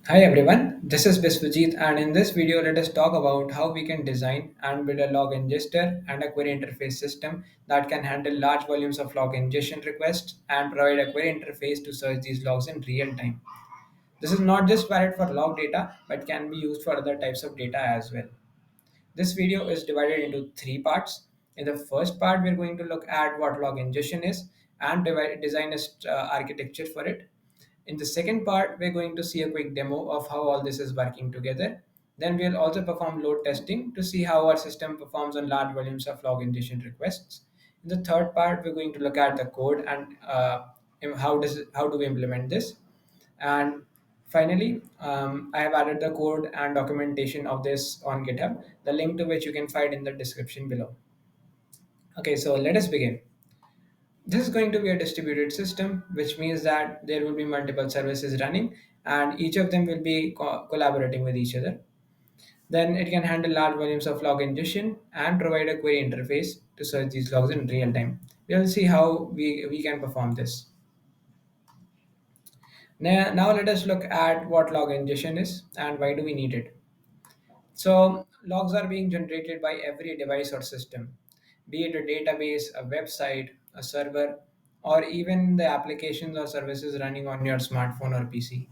Hi everyone, this is Biswajit, and in this video let us talk about how we can design and build a log ingester and a query interface system that can handle large volumes of log ingestion requests and provide a query interface to search these logs in real time. This is not just valid for log data but can be used for other types of data as well. This video is divided into three parts. In the first part, we're going to look at what log ingestion is and design a architecture for it. In the second part, we're going to see a quick demo of how all this is working together. Then we'll also perform load testing to see how our system performs on large volumes of log ingestion requests. In the third part, we're going to look at the code and how do we implement this. And finally, I have added the code and documentation of this on GitHub, the link to which you can find in the description below. Okay, so let us begin. This is going to be a distributed system, which means that there will be multiple services running and each of them will be collaborating with each other. Then it can handle large volumes of log ingestion and provide a query interface to search these logs in real time. We will see how we can perform this. Now let us look at what log ingestion is and why do we need it. So logs are being generated by every device or system, be it a database, a website, a server, or even the applications or services running on your smartphone or PC.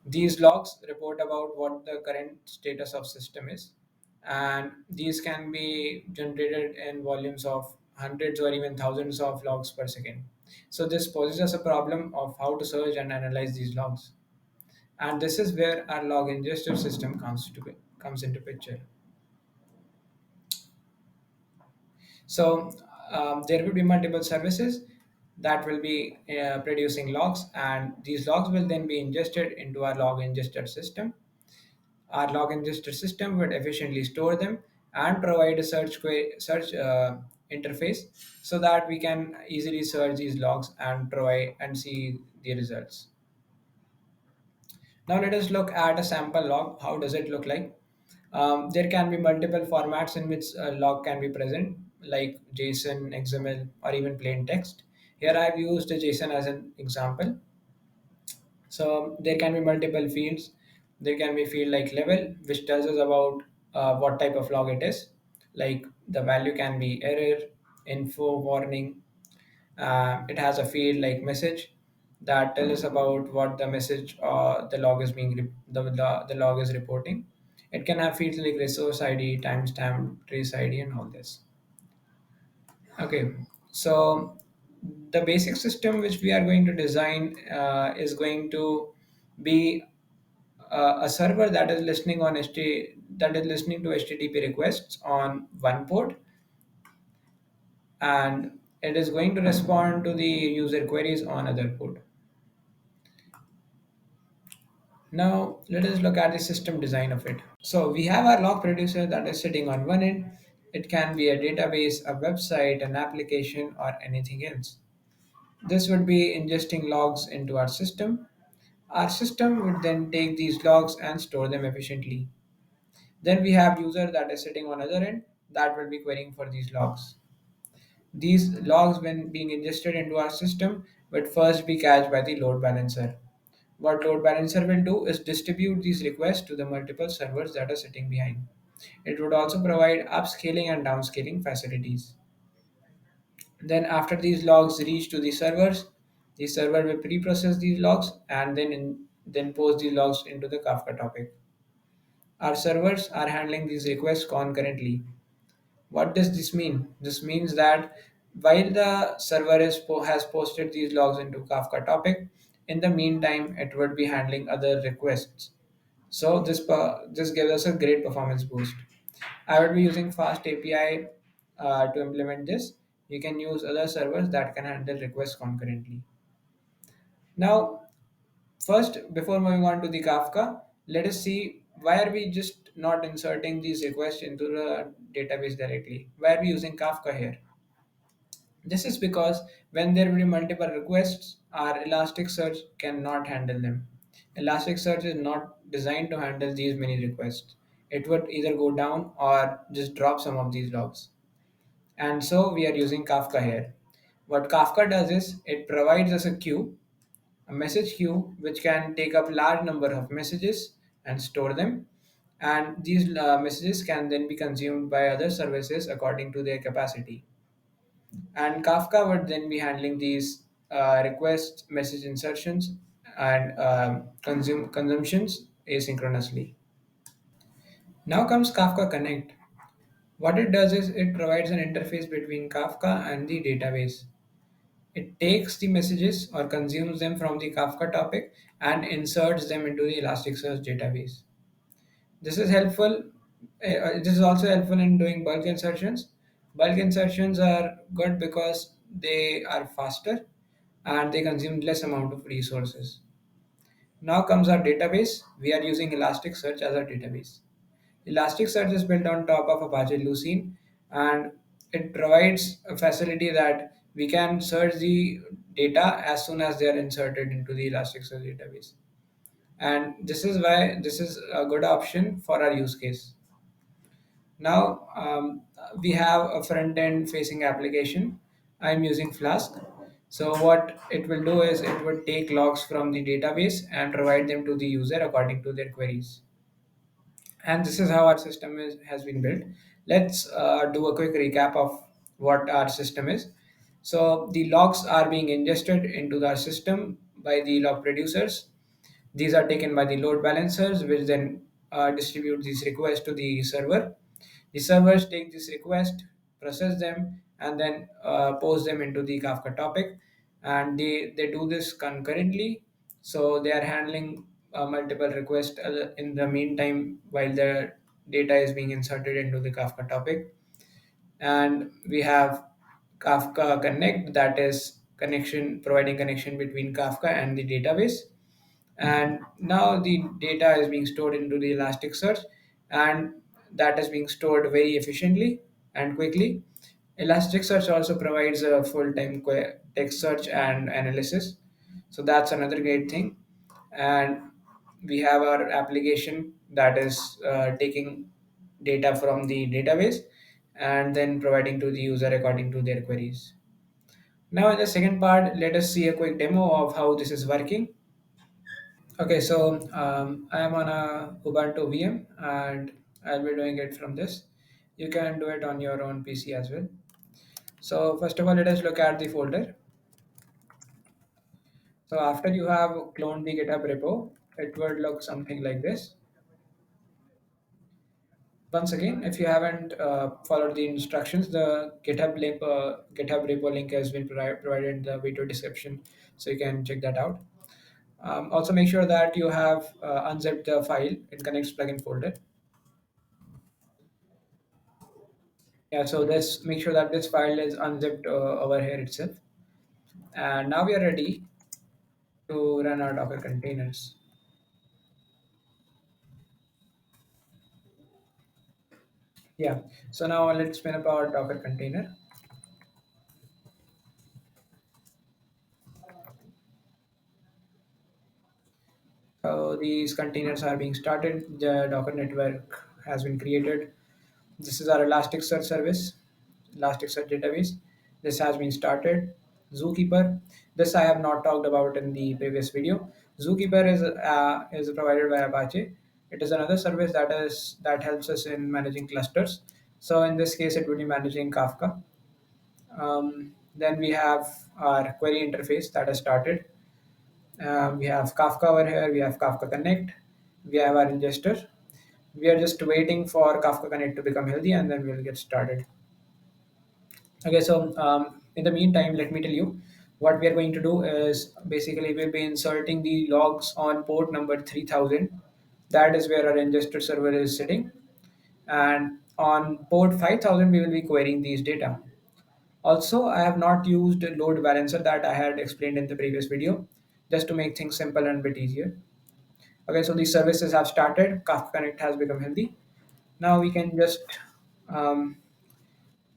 These logs report about what the current status of system is, and these can be generated in volumes of hundreds or even thousands of logs per second. So this poses us a problem of how to search and analyze these logs. And this is where our log ingester system comes into picture. So there will be multiple services that will be producing logs, and these logs will then be ingested into our log ingester system. Our log ingester system would efficiently store them and provide a search interface so that we can easily search these logs and provide and see the results. Now let us look at a sample log. How does it look like? There can be multiple formats in which a log can be present, like JSON, XML, or even plain text. Here I've used a JSON as an example. So there can be multiple fields. There can be field like level, which tells us about what type of log it is. Like the value can be error, info, warning. It has a field like message that tells us about what the message the log is the log is reporting. It can have fields like resource ID, timestamp, trace ID, and all this. Okay, so the basic system which we are going to design is going to be a server that is listening that is listening to HTTP requests on one port, and it is going to respond to the user queries on other port. Now let us look at the system design of it. So we have our log producer that is sitting on one end. It can be a database, a website, an application, or anything else. This would be ingesting logs into our system. Our system would then take these logs and store them efficiently. Then we have user that is sitting on other end that will be querying for these logs. These logs, when being ingested into our system, would first be cached by the load balancer. What load balancer will do is distribute these requests to the multiple servers that are sitting behind. It would also provide upscaling and downscaling facilities. Then after these logs reach to the server will pre-process these logs and then post these logs into the Kafka topic. Our servers are handling these requests concurrently. What does this mean? This means that while the server has posted these logs into Kafka topic, in the meantime, it would be handling other requests. So this gives us a great performance boost. I would be using FastAPI to implement this. You can use other servers that can handle requests concurrently. Now, first, before moving on to the Kafka, let us see why are we just not inserting these requests into the database directly? Why are we using Kafka here? This is because when there will be multiple requests, our Elasticsearch cannot handle them. Elasticsearch is not designed to handle these many requests. It would either go down or just drop some of these logs. And so we are using Kafka here. What Kafka does is it provides us a queue a message queue which can take up large number of messages and store them, and these messages can then be consumed by other services according to their capacity. And Kafka would then be handling these request message insertions and consumptions asynchronously. Now comes Kafka Connect. What it does is it provides an interface between Kafka and the database. It takes the messages or consumes them from the Kafka topic and inserts them into the Elasticsearch database. This is helpful. This is also helpful in doing bulk insertions. Bulk insertions are good because they are faster and they consume less amount of resources. Now comes our database. We are using Elasticsearch as our database. Elasticsearch is built on top of Apache Lucene, and it provides a facility that we can search the data as soon as they are inserted into the Elasticsearch database. And this is why this is a good option for our use case. Now we have a front end facing application. I'm using Flask. So what it will do is it would take logs from the database and provide them to the user according to their queries. And this is how our system has been built. Let's do a quick recap of what our system is. So the logs are being ingested into our system by the log producers. These are taken by the load balancers, which then distribute these requests to the server. The servers take this request, process them, and then post them into the Kafka topic. And they do this concurrently. So they are handling multiple requests in the meantime while the data is being inserted into the Kafka topic. And we have Kafka Connect, that is connection providing connection between Kafka and the database. And now the data is being stored into the Elasticsearch, and that is being stored very efficiently and quickly. Elasticsearch also provides a full-time text search and analysis, so that's another great thing. And we have our application that is taking data from the database and then providing to the user according to their queries. Now in the second part, let us see a quick demo of how this is working. Okay, so I am on a Ubuntu VM and I'll be doing it from this. You can do it on your own PC as well. So first of all, let us look at the folder. So after you have cloned the GitHub repo, it would look something like this. Once again, if you haven't followed the instructions, the GitHub repo link has been provided in the video description, so you can check that out. Also, make sure that you have unzipped the file in Connects plugin folder. Yeah, so this make sure that this file is unzipped over here itself. And now we are ready to run our Docker containers. Yeah, so now let's spin up our Docker container. So these containers are being started. The Docker network has been created. This is our Elasticsearch service, Elasticsearch database. This has been started. Zookeeper. This I have not talked about in the previous video. Zookeeper is provided by Apache. It is another service that helps us in managing clusters. So in this case, it would be managing Kafka. Then we have our query interface that has started. We have Kafka over here. We have Kafka Connect. We have our ingester. We are just waiting for Kafka Connect to become healthy, and then we'll get started. Okay, so in the meantime, let me tell you what we are going to do is basically we'll be inserting the logs on port number 3000. That is where our ingester server is sitting. And on port 5000, we will be querying these data. Also, I have not used load balancer that I had explained in the previous video, just to make things simple and a bit easier. Okay, so these services have started. Kafka Connect has become healthy. Now we can just um,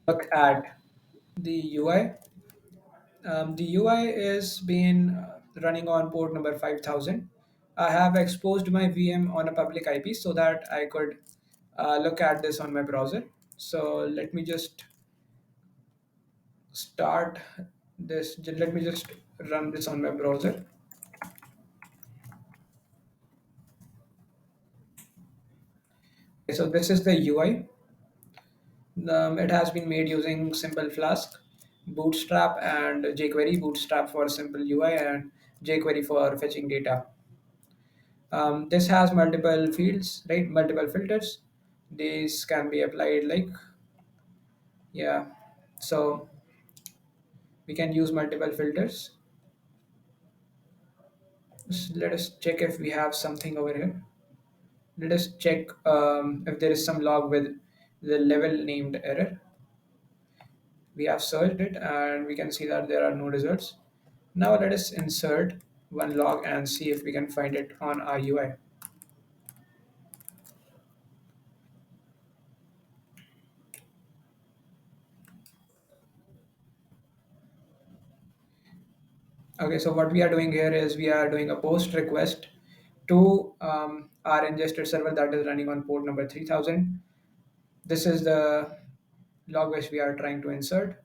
look at the UI. The UI is been running on port number 5000. I have exposed my VM on a public IP so that I could look at this on my browser. So let me just start this. Let me just run this on my browser. So this is the UI. It has been made using simple Flask, Bootstrap, and jQuery. Bootstrap for simple UI and jQuery for fetching data. This has multiple fields, right? Multiple filters. These can be applied like, yeah. So we can use multiple filters. Let us check if we have something over here. Let us check if there is some log with the level named error. We have searched it and we can see that there are no results. Now let us insert one log and see if we can find it on our UI. Okay, so what we are doing here is we are doing a post request to our ingester server that is running on port number 3000. This is the log which we are trying to insert.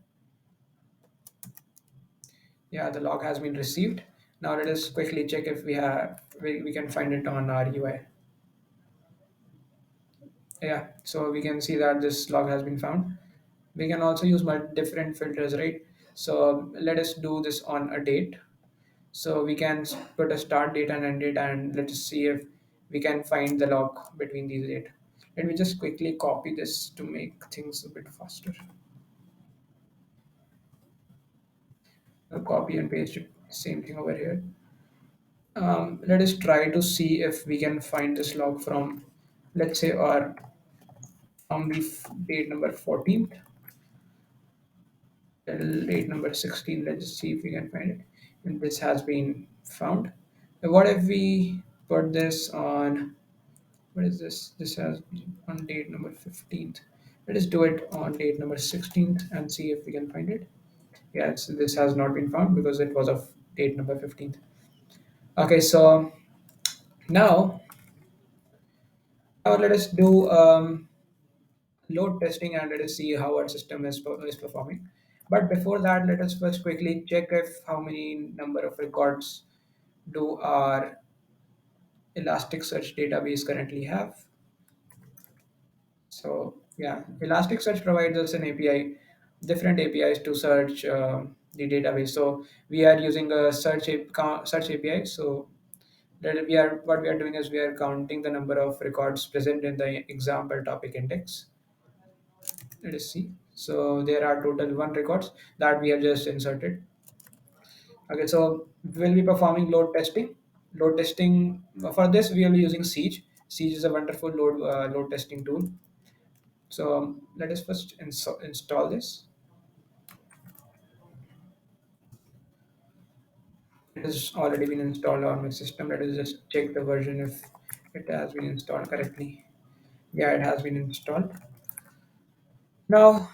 Yeah, the log has been received. Now let us quickly check if we can find it on our UI. Yeah, so we can see that this log has been found. We can also use different filters, right? So let us do this on a date. So we can put a start date and end date, and let us see if we can find the log between these date. Let me just quickly copy this to make things a bit faster. I'll copy and paste it, same thing over here. Let us try to see if we can find this log from, let's say, our from the date number 14th till date number 16. Let's just see if we can find it. And this has been found. Now, what if we put this on, what is this? This has been on date number 15th. Let us do it on date number 16th and see if we can find it. Yes, this has not been found because it was of date number 15th. Okay, so now, now let us do load testing and let us see how our system is performing. But before that, let us first quickly check if how many number of records do our Elasticsearch database currently have. So yeah, Elasticsearch provides us an API, different APIs to search the database. So we are using a search API. So that we are what we are doing is we are counting the number of records present in the example topic index. Let us see. So there are total one records that we have just inserted. Okay, so we'll be performing load testing. Load testing for this we will be using Siege. Siege is a wonderful load testing tool. So let us first install this. It has already been installed on my system. Let us just check the version if it has been installed correctly. Yeah, it has been installed. Now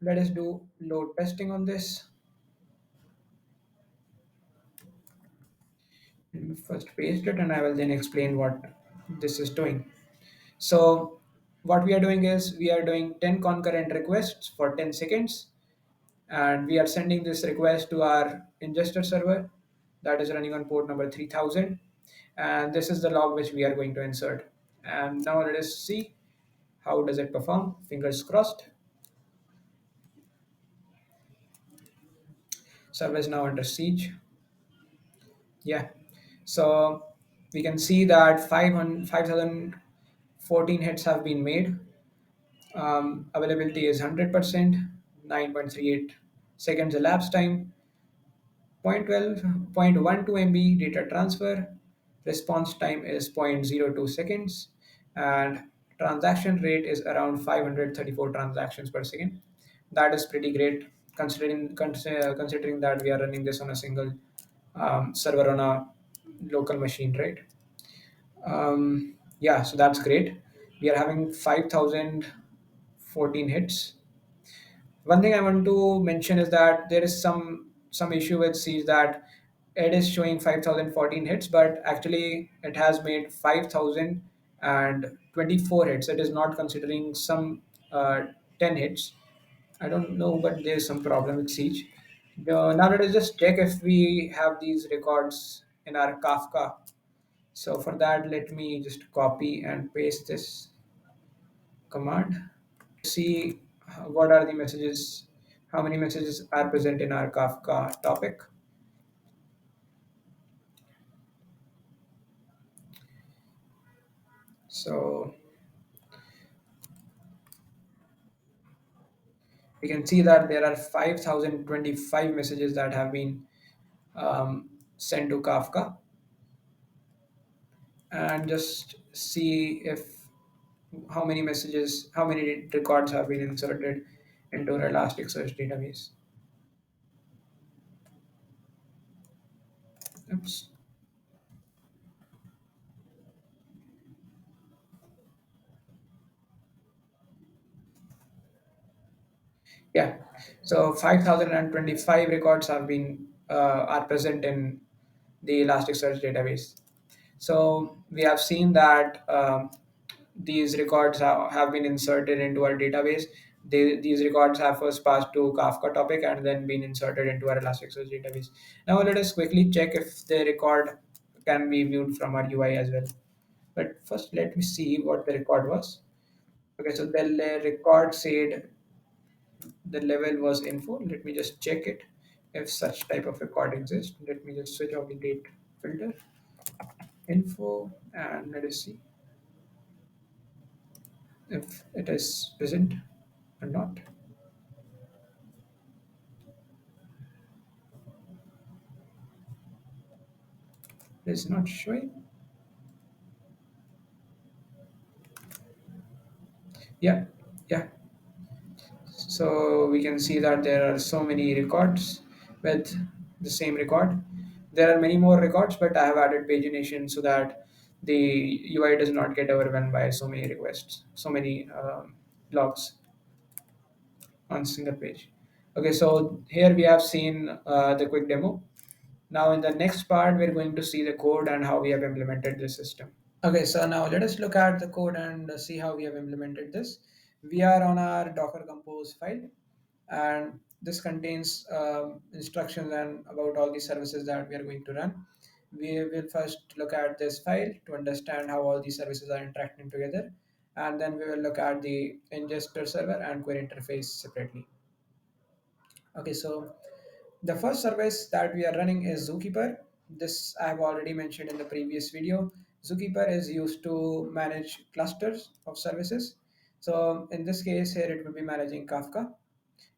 let us do load testing on this. Let me first paste it and I will then explain what this is doing. So what we are doing is we are doing 10 concurrent requests for 10 seconds and we are sending this request to our ingester server that is running on port number 3000 and this is the log which we are going to insert. And now let us see how does it perform. Fingers crossed. Server is now under siege. Yeah, so we can see that 5014 hits have been made. Availability is 100%, 9.38 seconds elapsed time, 0.12 MB data transfer, response time is zero point zero 0.02 seconds, and transaction rate is around 534 transactions per second. That is pretty great considering that we are running this on a single server on a local machine, right? Yeah, so that's great. We are having 5014 hits. One thing I want to mention is that there is some issue with C that it is showing 5014 hits, but actually it has made 5024 hits. It is not considering some 10 hits. I don't know, but there's some problem with Siege. Now let us just check if we have these records in our Kafka. So for that, let me just copy and paste this. command. See what are the messages, how many messages are present in our Kafka topic. So we can see that there are 5,025 messages that have been sent to Kafka, and just see if how many messages, how many records have been inserted into our Elasticsearch database. Oops. Yeah. So 5,025 records have been are present in the Elasticsearch database. So we have seen that these records have been inserted into our database. These records have first passed to Kafka topic and then been inserted into our Elasticsearch database. Now let us quickly check if the record can be viewed from our UI as well. But first, let me see what the record was. Okay, so the record said the level was info. Let me just check it if such type of record exists. Let me just switch off the date filter, info, and let us see if it is present or not. It is not showing. Yeah, yeah. So we can see that there are so many records with the same record. There are many more records, but I have added pagination so that the UI does not get overwhelmed by so many requests, so many logs on single page. Okay, so here we have seen the quick demo. Now in the next part, we're going to see the code and how we have implemented the system. Okay, so now let us look at the code and see how we have implemented this. We are on our Docker Compose file, and this contains instructions and about all the services that we are going to run. We will first look at this file to understand how all these services are interacting together, and then we will look at the ingester server and query interface separately. Okay, so the first service that we are running is Zookeeper. This I have already mentioned in the previous video. Zookeeper is used to manage clusters of services. So in this case here it will be managing Kafka.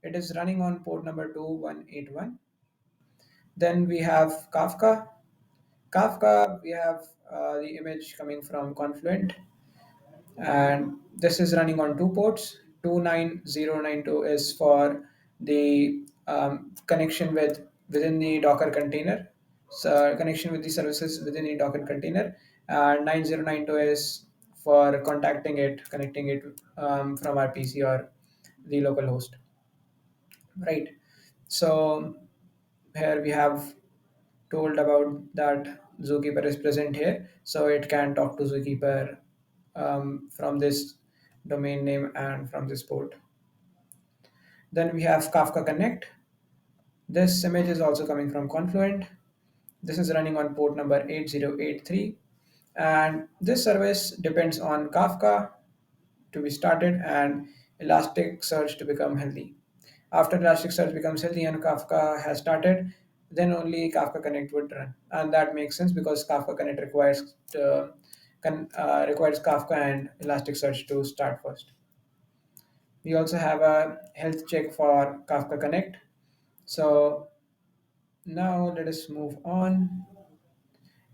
It is running on port number 2181. Then we have Kafka. Kafka, we have the image coming from Confluent, and this is running on two ports. 29092 is for the connection with within the Docker container, so connection with the services within the Docker container, and 9092 is for contacting it, connecting it from our PC or the local host, right? So here we have told about that Zookeeper is present here, so it can talk to Zookeeper from this domain name and from this port. Then we have Kafka-Connect. This image is also coming from Confluent. This is running on port number 8083. And this service depends on Kafka to be started and Elasticsearch to become healthy. After Elasticsearch becomes healthy and Kafka has started, then only Kafka Connect would run, and that makes sense because Kafka Connect requires Kafka and Elasticsearch to start first. We also have a health check for Kafka Connect. So now let us move on.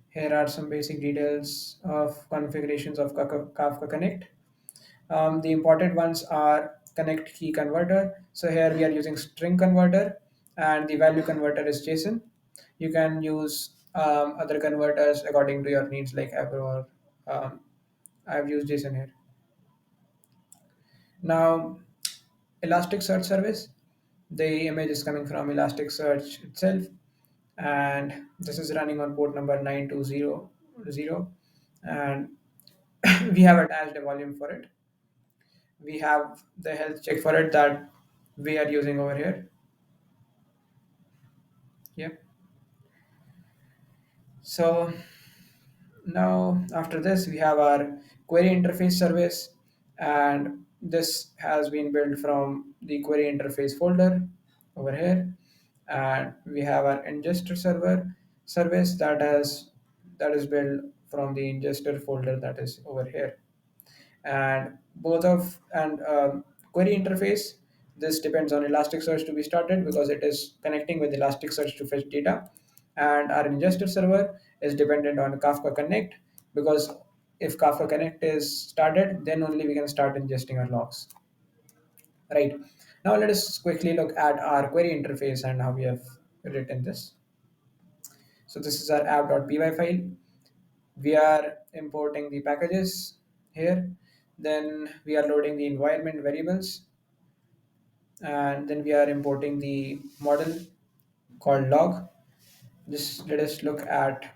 Here are some basic details of configurations of Kafka Connect. The important ones are connect key converter. So here we are using string converter and the value converter is JSON. You can use other converters according to your needs like Avro or I've used JSON here. Now, Elasticsearch service. The image is coming from Elasticsearch itself, and this is running on port number 9200, and we have attached a volume for it. We have the health check for it that we are using over here. Yeah. So now after this we have our query interface service, and this has been built from the query interface folder over here, and we have our ingester server service that is built from the ingester folder that is over here. And both of and query interface, this depends on Elasticsearch to be started because it is connecting with Elasticsearch to fetch data, and our ingester server is dependent on Kafka Connect because if Kafka Connect is started, then only we can start ingesting our logs. Right. Now let us quickly look at our query interface and how we have written this. So this is our app.py file. We are importing the packages here. Then we are loading the environment variables, and then we are importing the model called log. Just let us look at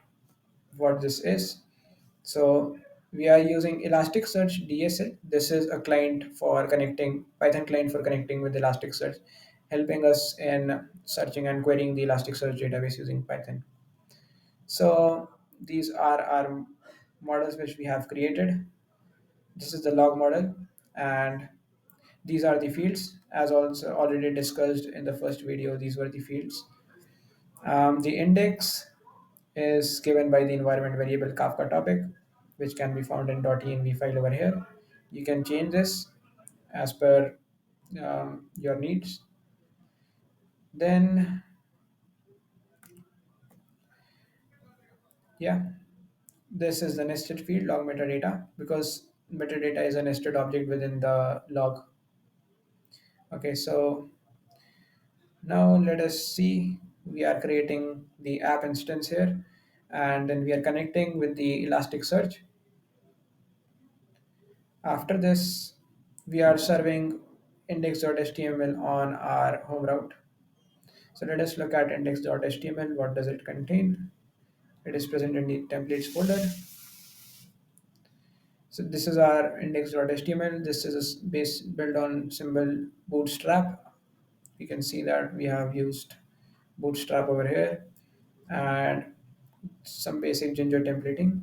what this is. So we are using Elasticsearch DSL. This is a client for connecting, Python client for connecting with Elasticsearch, helping us in searching and querying the Elasticsearch database using Python. So these are our models which we have created. This is the log model, and these are the fields. As also already discussed in the first video, these were the fields. The index is given by the environment variable Kafka topic, which can be found in .env file over here. You can change this as per your needs. Then, yeah, this is the nested field log metadata because metadata is a nested object within the log. Okay, so now let us see. We are creating the app instance here, and then we are connecting with the Elasticsearch. After this, we are serving index.html on our home route. So let us look at index.html. What does it contain? It is present in the templates folder. So this is our index.html. This is a base built on symbol bootstrap. You can see that we have used bootstrap over here and some basic Ginger templating.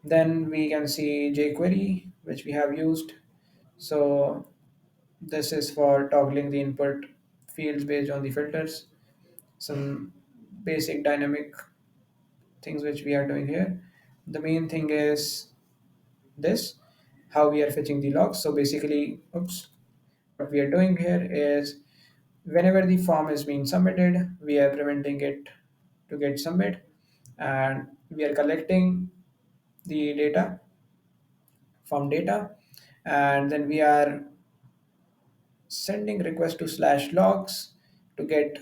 Then we can see jQuery, which we have used. So this is for toggling the input fields based on the filters. Some basic dynamic things which we are doing here. The main thing is this, how we are fetching the logs. So basically, oops, what we are doing here is whenever the form is being submitted, we are preventing it to get submit, and we are collecting the data from data, and then we are sending request to slash logs to get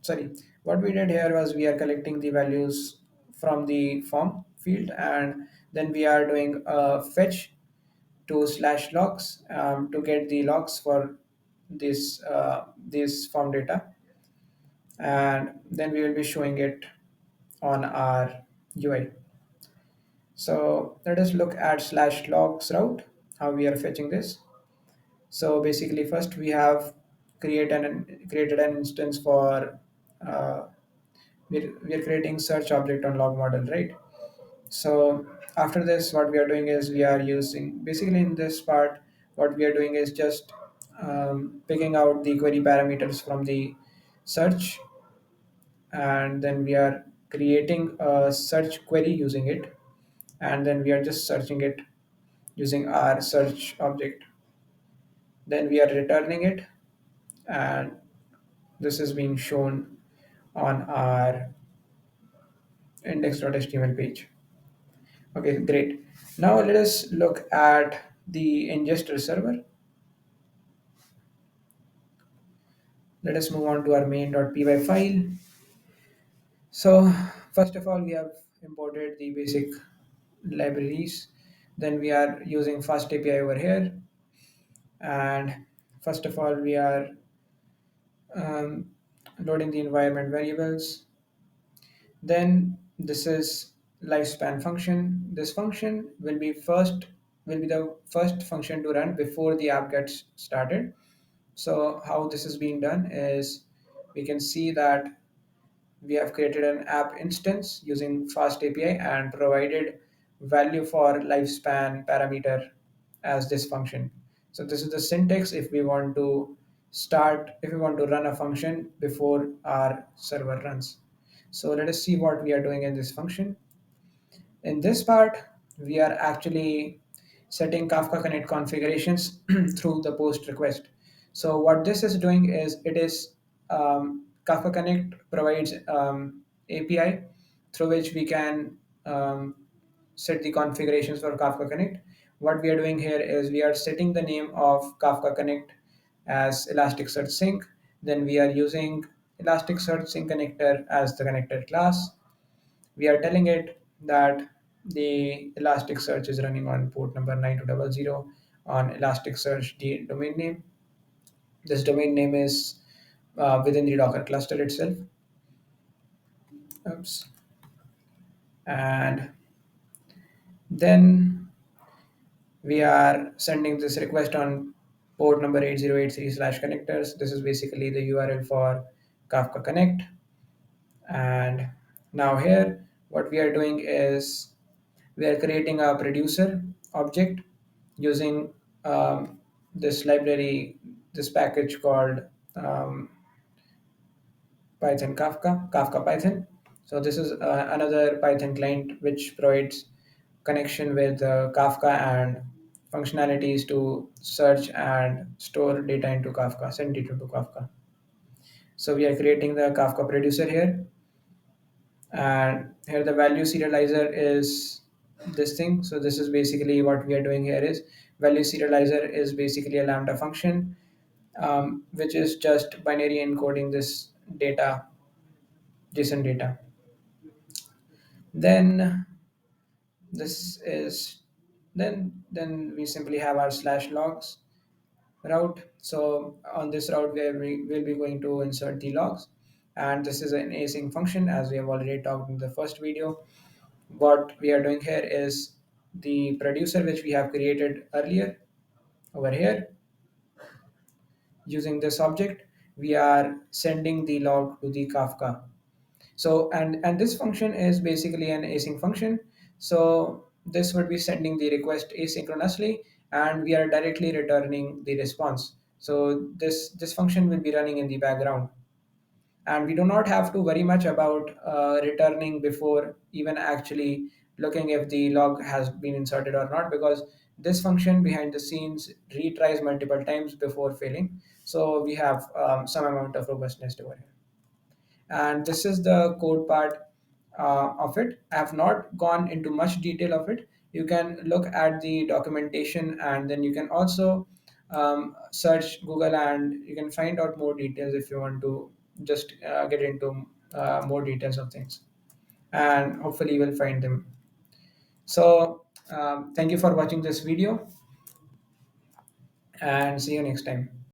sorry, what we did here was we are collecting the values from the form field, and then we are doing a fetch to slash logs to get the logs for this form data, and then we will be showing it on our UI. So let us look at slash logs route, how we are fetching this. So basically, first we have created an instance for uh, we're creating search object on log model, right? So after this, what we are doing is we are using basically in this part, what we are doing is just picking out the query parameters from the search, and then we are creating a search query using it, and then we are just searching it using our search object. Then we are returning it, and this is being shown on our index.html page. Okay, great. Now let us look at the ingester server. Let us move on to our main.py file. So first of all, we have imported the basic libraries. Then we are using FastAPI over here. And first of all, we are um, loading the environment variables. Then this is lifespan function. This function will be the first function to run before the app gets started. So how this is being done is we can see that we have created an app instance using FastAPI and provided value for lifespan parameter as this function. So this is the syntax if we want to if we want to run a function before our server runs. So let us see what we are doing in this function. In this part, we are actually setting Kafka Connect configurations through the post request. So what this is doing is Kafka Connect provides API through which we can um, set the configurations for Kafka Connect. What we are doing here is we are setting the name of Kafka Connect as Elasticsearch Sync. Then we are using Elasticsearch Sync connector as the connector class. We are telling it that the Elasticsearch is running on port number 9200 on Elasticsearch domain name. This domain name is within the Docker cluster itself. Oops. And then we are sending this request on port number 8083 slash connectors. This is basically the URL for Kafka Connect. And now here, what we are doing is we are creating a producer object using this library, this package called um, Python Kafka Python. So this is another Python client which provides connection with Kafka and functionalities to search and store data into Kafka, send data to Kafka. So we are creating the Kafka producer here, and here the value serializer is this thing. So this is basically what we are doing here is value serializer is basically a lambda function which is just binary encoding this data, JSON data. Then this is then we simply have our slash logs route. So on this route where we will be going to insert the logs, and this is an async function as we have already talked in the first video. What we are doing here is the producer which we have created earlier over here using this object, we are sending the log to the Kafka. So and this function is basically an async function. So this would be sending the request asynchronously, and we are directly returning the response. So this function will be running in the background, and we do not have to worry much about returning before even actually looking if the log has been inserted or not, because this function behind the scenes retries multiple times before failing. So we have some amount of robustness over here, and this is the code part of it. I have not gone into much detail of it. You can look at the documentation, and then you can also search Google and you can find out more details if you want to just get into more details of things, and hopefully you will find them. So thank you for watching this video, and see you next time.